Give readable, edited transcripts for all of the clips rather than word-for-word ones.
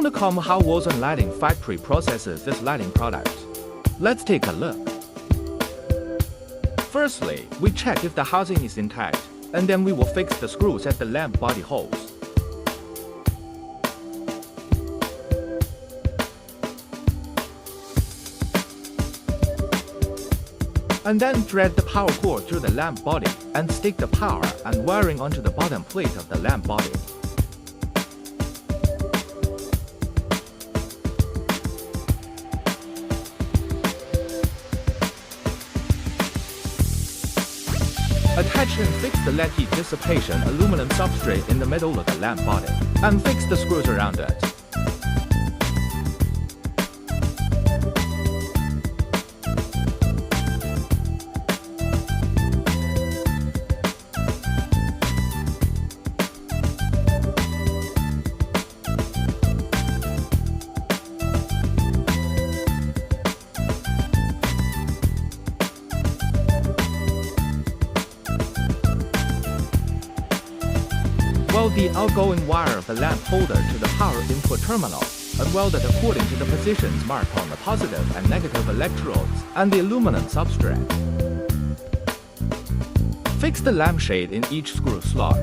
want to come how Wilson Lighting Factory processes this lighting product. Let's take a look. Firstly, we check if the housing is intact, and then we will fix the screws at the lamp body holes. And then thread the power cord through the lamp body and stick the power and wiring onto the bottom plate of the lamp body. Attach and fix the LED heat dissipation aluminum substrate in the middle of the lamp body, and fix the screws around it. Weld the outgoing wire of the lamp holder to the power input terminal, and weld it according to the positions marked on the positive and negative electrodes and the aluminum substrate. Fix the lampshade in each screw slot.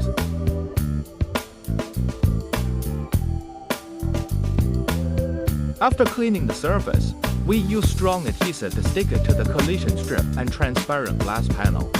After cleaning the surface, we use strong adhesive to stick it to the collision strip and transparent glass panel.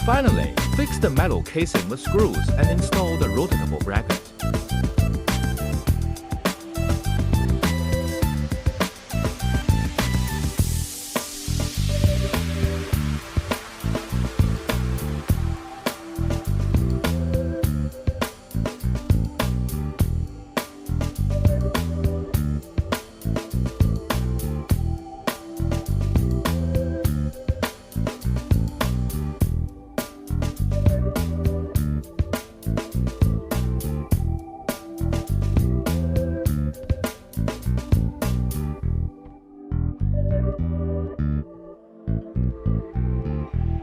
Finally, fix the metal casing with screws and install the rotatable bracket.